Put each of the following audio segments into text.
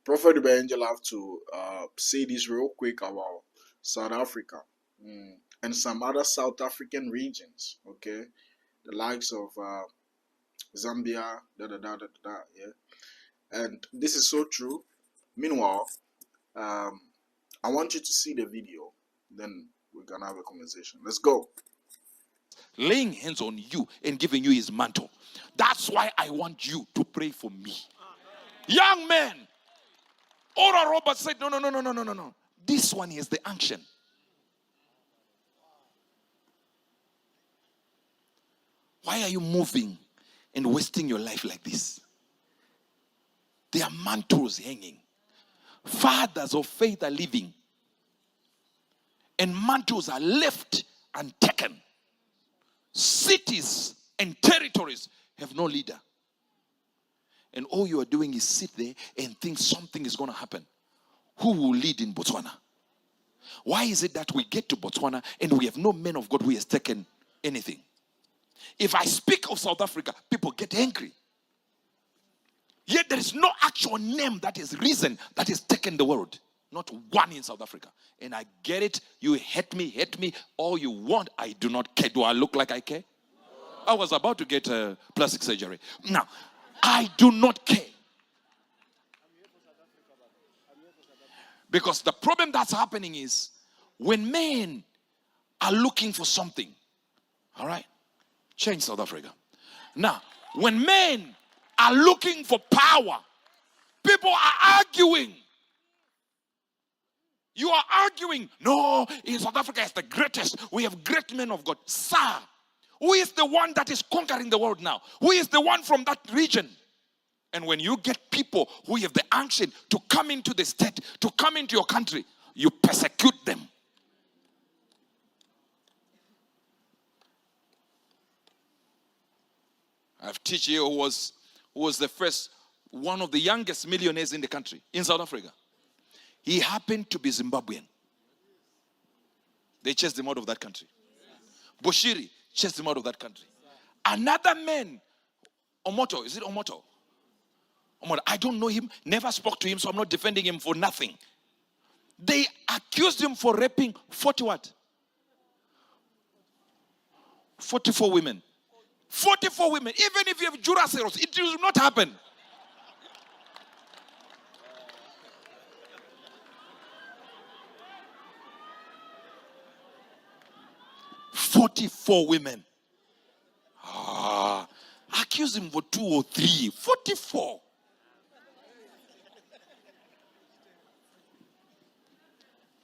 Prophet Angel have to say this real quick about South Africa and some other South African regions, okay? The likes of Zambia, yeah. And this is so true. Meanwhile, I want you to see the video, then we're gonna have a conversation. Let's go. Laying hands on you and giving you his mantle. That's why I want you to pray for me. Young men, Oral Roberts said, no. This one is the unction. Why are you moving and wasting your life like this? There are mantles hanging. Fathers of faith are living. And mantles are left and taken. Cities and territories have no leader. And all you are doing is sit there and think something is going to happen. Who will lead in Botswana? Why is it that we get to Botswana and we have no man of God who has taken anything? If I speak of South Africa, people get angry. Yet there is no actual name that is risen that has taken the world. Not one in South Africa. And I get it. You hate me, all you want. I do not care. Do I look like I care? I was about to get plastic surgery. Now, I do not care. Because the problem that's happening is when men are looking for something, all right, change South Africa. Now, when men are looking for power, people are arguing. You are arguing. No, in South Africa is the greatest. We have great men of God. Sir, who is the one that is conquering the world now? Who is the one from that region? And when you get people who have the unction to come into the state, to come into your country, you persecute them. I have a teacher here who was the first, one of the youngest millionaires in the country, in South Africa. He happened to be Zimbabwean. They chased him out of that country. Bushiri chased him out of that country. Another man, Omoto, is it Omoto? Omoto, I don't know him, never spoke to him, so I'm not defending him for nothing. They accused him for raping 40 what? 44 women. 44 women. Even if you have Jurassiros, it will not happen. "44 women. Accuse him for 2 or 3. 44.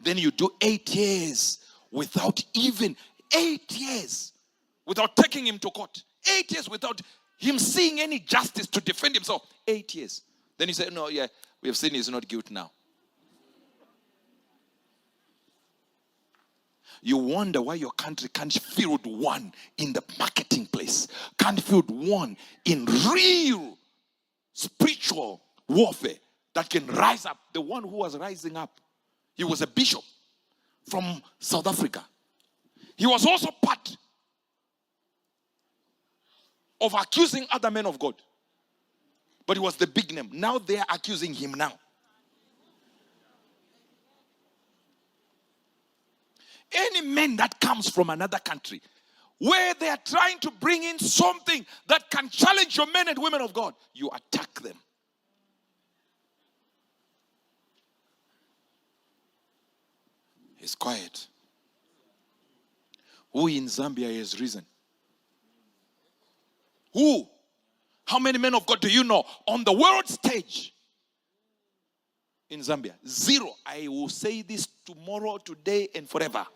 Then you do 8 years without even 8 years without taking him to court. 8 years without him seeing any justice to defend himself. 8 years. Then you say, no, yeah, we have seen he's not guilty now. You wonder why your country can't field one in the marketing place, can't field one in real spiritual warfare that can rise up. The one who was rising up, he was a bishop from South Africa. He was also part of accusing other men of God. But he was the big name. Now they are accusing him now. Any man that comes from another country where they are trying to bring in something that can challenge your men and women of God, you attack them. It's quiet. Who in Zambia has risen? Who? How many men of God do you know on the world stage in Zambia? 0. I will say this tomorrow, today, and forever.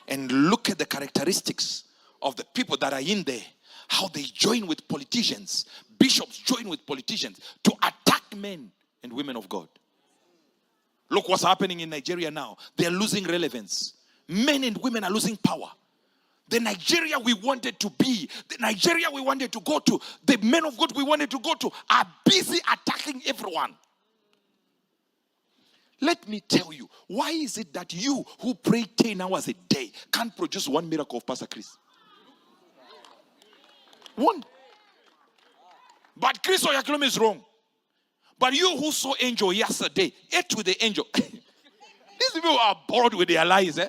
And look at the characteristics of the people that are in there. How they join with politicians. Bishops join with politicians to attack men and women of God. Look what's happening in Nigeria now. They are losing relevance. Men and women are losing power. The Nigeria we wanted to be, the Nigeria we wanted to go to, the men of God we wanted to go to are busy attacking everyone. Let me tell you, why is it that you who pray 10 hours a day can't produce one miracle of Pastor Chris? One. But Chris Oyakhilome is wrong. But you who saw angel yesterday, ate with the angel. These people are bored with their lies.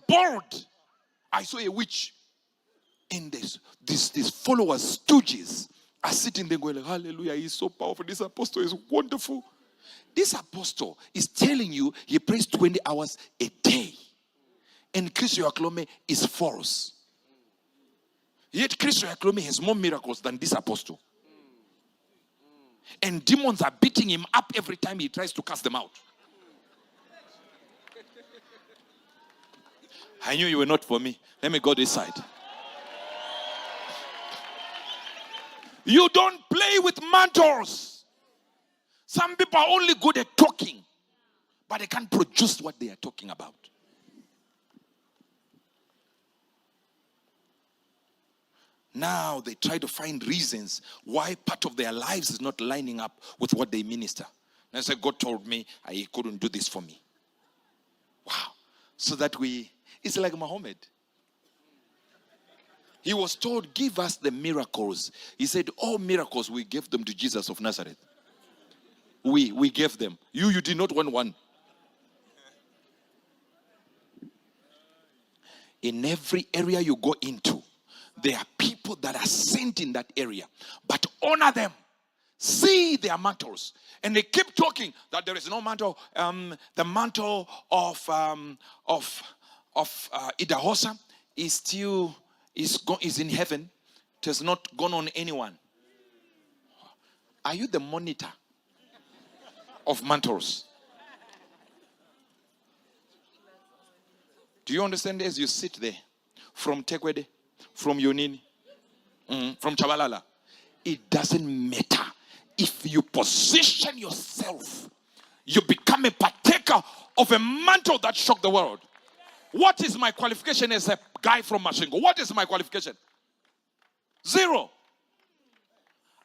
Bored. I saw a witch. And these followers, stooges, are sitting there going like, hallelujah, he's so powerful. This apostle is wonderful. This apostle is telling you he prays 20 hours a day. And Chris Oyakhilome is false. Yet Chris Oyakhilome has more miracles than this apostle. And demons are beating him up every time he tries to cast them out. I knew you were not for me. Let me go this side. You don't play with mantles. Some people are only good at talking, but they can't produce what they are talking about. Now they try to find reasons why part of their lives is not lining up with what they minister. And I said, God told me he couldn't do this for me. Wow. So that it's like Muhammad. He was told, give us the miracles. He said, all miracles, we gave them to Jesus of Nazareth. We gave them. You did not want one. In every area you go into, there are people that are sent in that area. But honor them. See their mantles. And they keep talking that there is no mantle. The mantle of Idahosa is still is in heaven. It has not gone on anyone. Are you the monitor of mantles? Do you understand as you sit there from Tekwede, from Yonini, from Chabalala? It doesn't matter. If you position yourself, you become a partaker of a mantle that shocked the world. What is my qualification as a guy from Mashingo? What is my qualification? 0.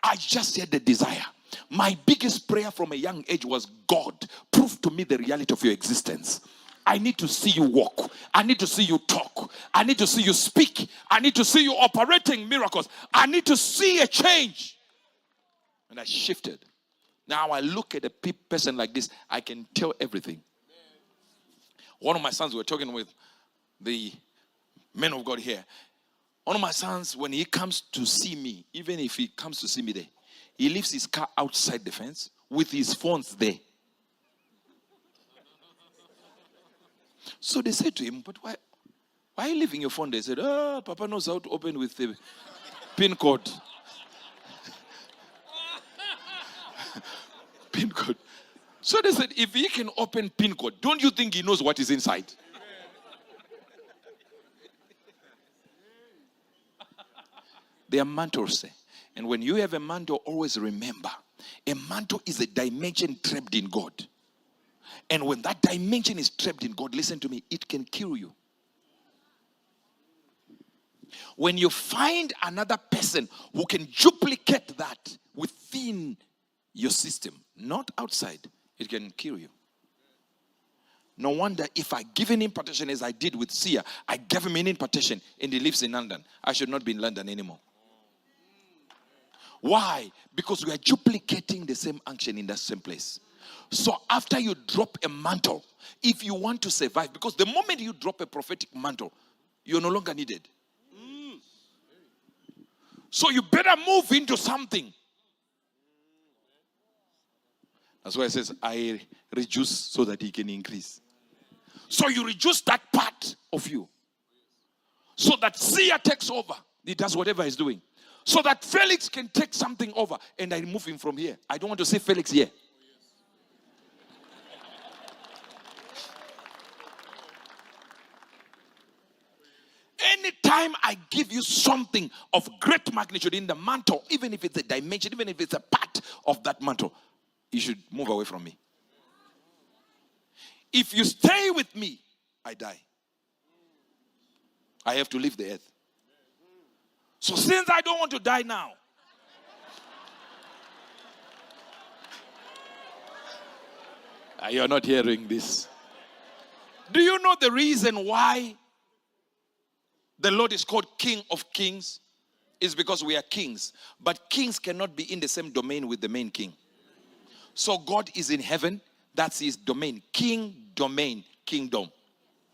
I just had the desire. My biggest prayer from a young age was, God, prove to me the reality of your existence. I need to see you walk. I need to see you talk. I need to see you speak. I need to see you operating miracles. I need to see a change. And I shifted. Now I look at a person like this, I can tell everything. One of my sons, we were talking with the men of God here. One of my sons, when he comes to see me, even if he comes to see me there, he leaves his car outside the fence with his phones there. So they said to him, but why are you leaving your phone there? He said, Papa knows how to open with the PIN code. PIN code. So they said, if he can open PIN code, don't you think he knows what is inside? They are mantles. And when you have a mantle, always remember, a mantle is a dimension trapped in God. And when that dimension is trapped in God, listen to me, it can kill you. When you find another person who can duplicate that within your system, not outside, it can kill you. No wonder if I give an impartation as I did with Sia, I gave him an impartation and he lives in London. I should not be in London anymore. Why? Because we are duplicating the same action in that same place. So after you drop a mantle, if you want to survive, because the moment you drop a prophetic mantle, you're no longer needed. So you better move into something. That's why it says, I reduce so that he can increase. So you reduce that part of you. So that Sia takes over. He does whatever he's doing. So that Felix can take something over. And I remove him from here. I don't want to see Felix here. Anytime I give you something of great magnitude in the mantle, even if it's a dimension, even if it's a part of that mantle, you should move away from me. If you stay with me, I die. I have to leave the earth. So since I don't want to die now, you're not hearing this. Do you know the reason why the Lord is called King of Kings is because we are kings. But kings cannot be in the same domain with the main king. So God is in heaven. That's his domain. King, domain, kingdom.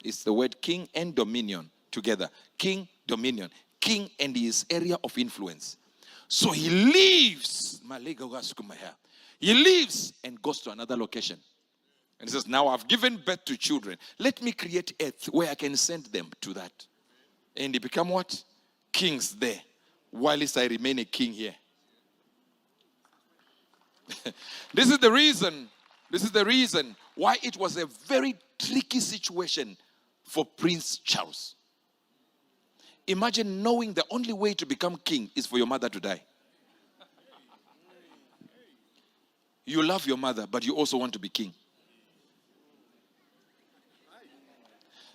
It's the word king and dominion together. King, dominion. King and his area of influence. So he leaves. He leaves and goes to another location. And he says, now I've given birth to children. Let me create earth where I can send them to that. And they become what? Kings there. Whilst I remain a king here. This is the reason. This is the reason why it was a very tricky situation for Prince Charles. Imagine knowing the only way to become king is for your mother to die. You love your mother, but you also want to be king.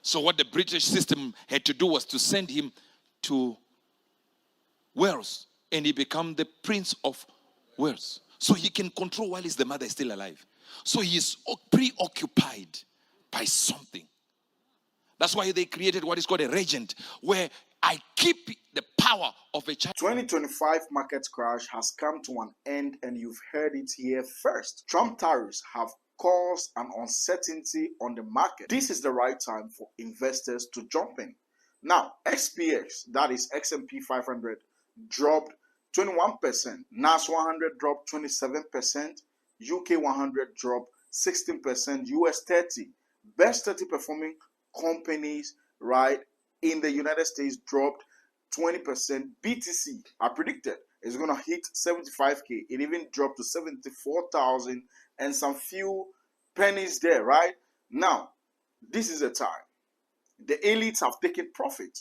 So what the British system had to do was to send him to Wales, and he became the Prince of Wales. So he can control while the mother is still alive. So he is preoccupied by something. That's why they created what is called a regent, where I keep the power of a child. 2025 market crash has come to an end, and you've heard it here first. Trump tariffs have caused an uncertainty on the market. This is the right time for investors to jump in. Now, XPX, that is XMP 500, dropped 21%. NAS 100 dropped 27%. UK 100 dropped 16%. US 30, best 30 performing companies, right, in the United States dropped 20%. BTC, I predicted, is going to hit 75K. It even dropped to 74,000 and some few pennies there, right? Now, this is the time. The elites have taken profit.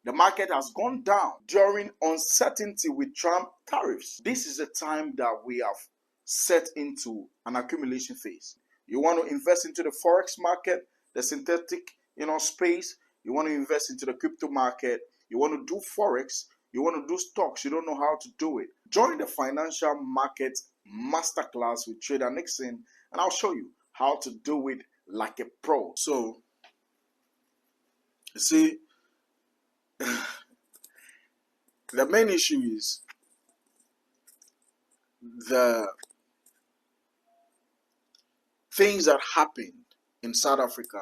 The market has gone down during uncertainty with Trump tariffs. This is the time that we have set into an accumulation phase. You want to invest into the forex market, the synthetic, space. You want to invest into the crypto market. You want to do forex. You want to do stocks. You don't know how to do it. Join the financial market masterclass with Trader Nixon, and I'll show you how to do it like a pro. So, you see, the main issue is the things that happened in South Africa.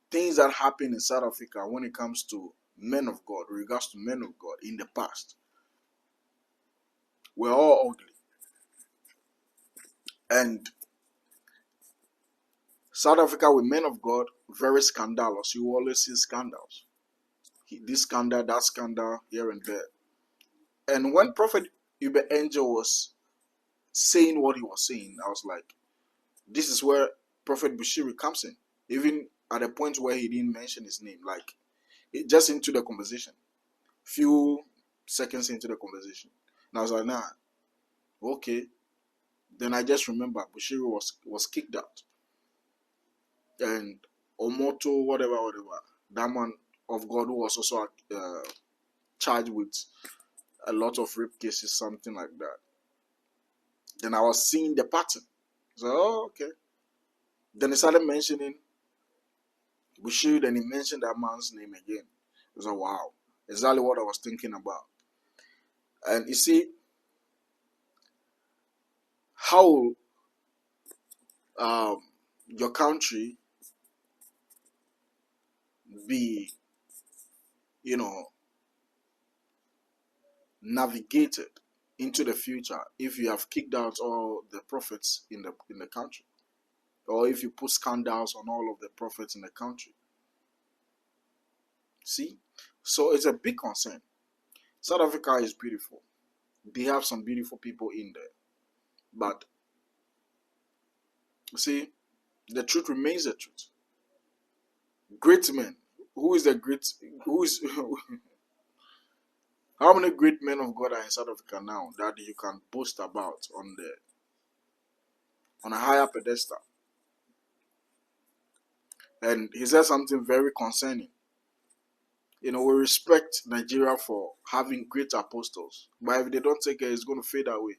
Things that happen in South Africa when it comes to men of God, with regards to men of God in the past, were all ugly. And South Africa with men of God, very scandalous. You always see scandals. This scandal, that scandal, here and there. And when Prophet Uber Angel was saying what he was saying, I was like, this is where Prophet Bushiri comes in. Even at a point where he didn't mention his name, like just into the conversation, few seconds into the conversation. And I was like, nah, okay. Then I just remember Bushiri was kicked out. And Omoto, whatever, that man of God who was also charged with a lot of rape cases, something like that. Then I was seeing the pattern. So, oh, okay. Then he started mentioning Bushiri, then he mentioned that man's name again. It was like, wow, exactly what I was thinking about. And you see, how your country be, navigated into the future if you have kicked out all the prophets in the country, or if you put scandals on all of the prophets in the country. See, so it's a big concern. South Africa is beautiful. They have some beautiful people in there, but see, the truth remains the truth. Great men. Who is the great? Who is? How many great men of God are in South Africa now that you can boast about on a higher pedestal? And he said something very concerning. We respect Nigeria for having great apostles, but if they don't take it, it's going to fade away.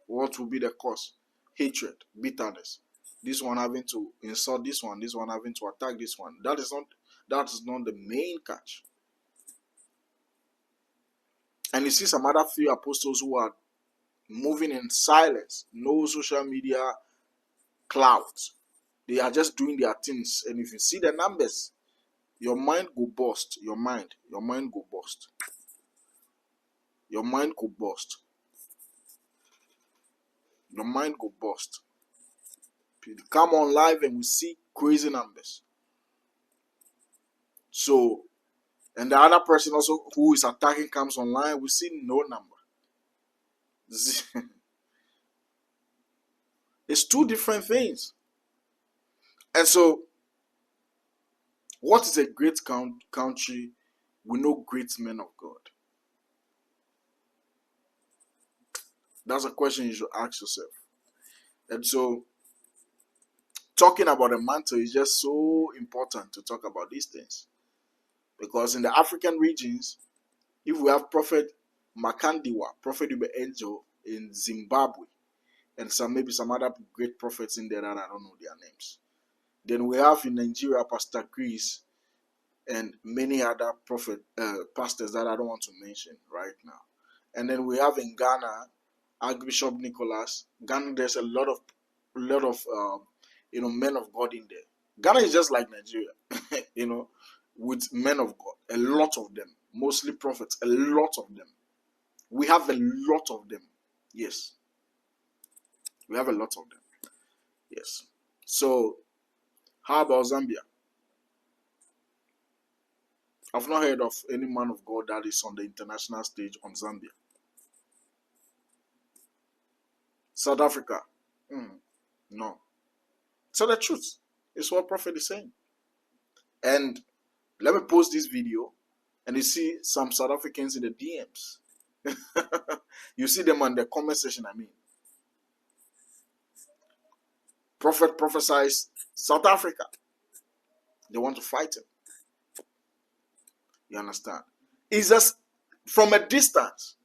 What will be the cause? Hatred, bitterness. This one having to insult this one having to attack this one. That is not the main catch. And you see some other few apostles who are moving in silence, no social media clouds. They are just doing their things. And if you see the numbers, your mind go bust. Your mind go bust. Your mind go bust. Your mind go bust. People come on live and we see crazy numbers. So, and the other person also who is attacking comes online, we see no number. It's two different things. And so, what is a great country with no great men of God? That's a question you should ask yourself. And so, talking about a mantle is just so important to talk about these things. Because in the African regions, if we have Prophet Makandiwa, Prophet Ube Angel in Zimbabwe, and maybe some other great prophets in there that I don't know their names. Then we have in Nigeria Pastor Chris and many other pastors that I don't want to mention right now. And then we have in Ghana Archbishop Nicholas. Ghana, there's a lot of men of God in there. Ghana is just like Nigeria, with men of God, a lot of them, mostly prophets, a lot of them. We have a lot of them. Yes. We have a lot of them. Yes. So, how about Zambia? I've not heard of any man of God that is on the international stage on Zambia. South Africa? No. So the truth is what Prophet is saying. And let me post this video and you see some South Africans in the DMs. You see them on the comment section, Prophet prophesies South Africa. They want to fight him. You understand? It's just from a distance.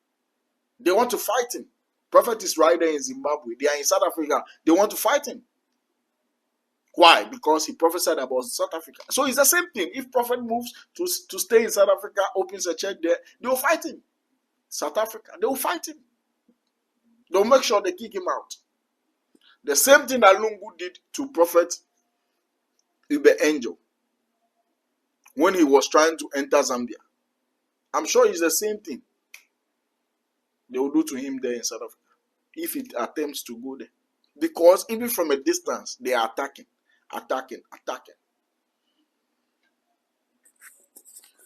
They want to fight him. Prophet is right there in Zimbabwe. They are in South Africa. They want to fight him. Why? Because he prophesied about South Africa. So it's the same thing. If Prophet moves to stay in South Africa, opens a church there, they will fight him. South Africa, they will fight him. They'll make sure they kick him out. The same thing that Lungu did to Prophet Ube Angel when he was trying to enter Zambia. I'm sure it's the same thing they will do to him there in South Africa if he attempts to go there. Because even from a distance, they are attacking.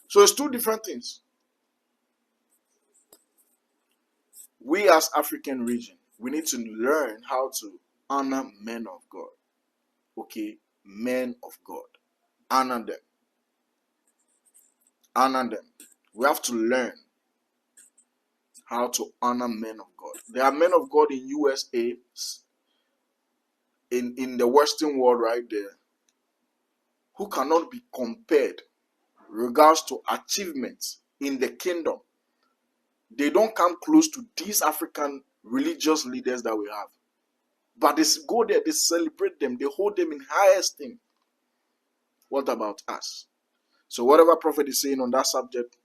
So it's two different things. We as African region, we need to learn how to honor men of God. Okay? Men of God. Honor them. Honor them. We have to learn how to honor men of God. There are men of God in USA, in the Western world right there, who cannot be compared regards to achievements in the kingdom. They don't come close to these African religious leaders that we have. But they go there, they celebrate them, they hold them in high esteem. What about us? So whatever Prophet is saying on that subject,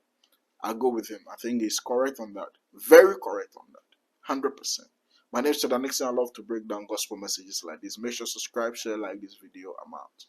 I go with him. I think he's correct on that. Very correct on that. 100%. My name is Chad. Next time I love to break down gospel messages like this. Make sure to subscribe, share, like this video. I'm out.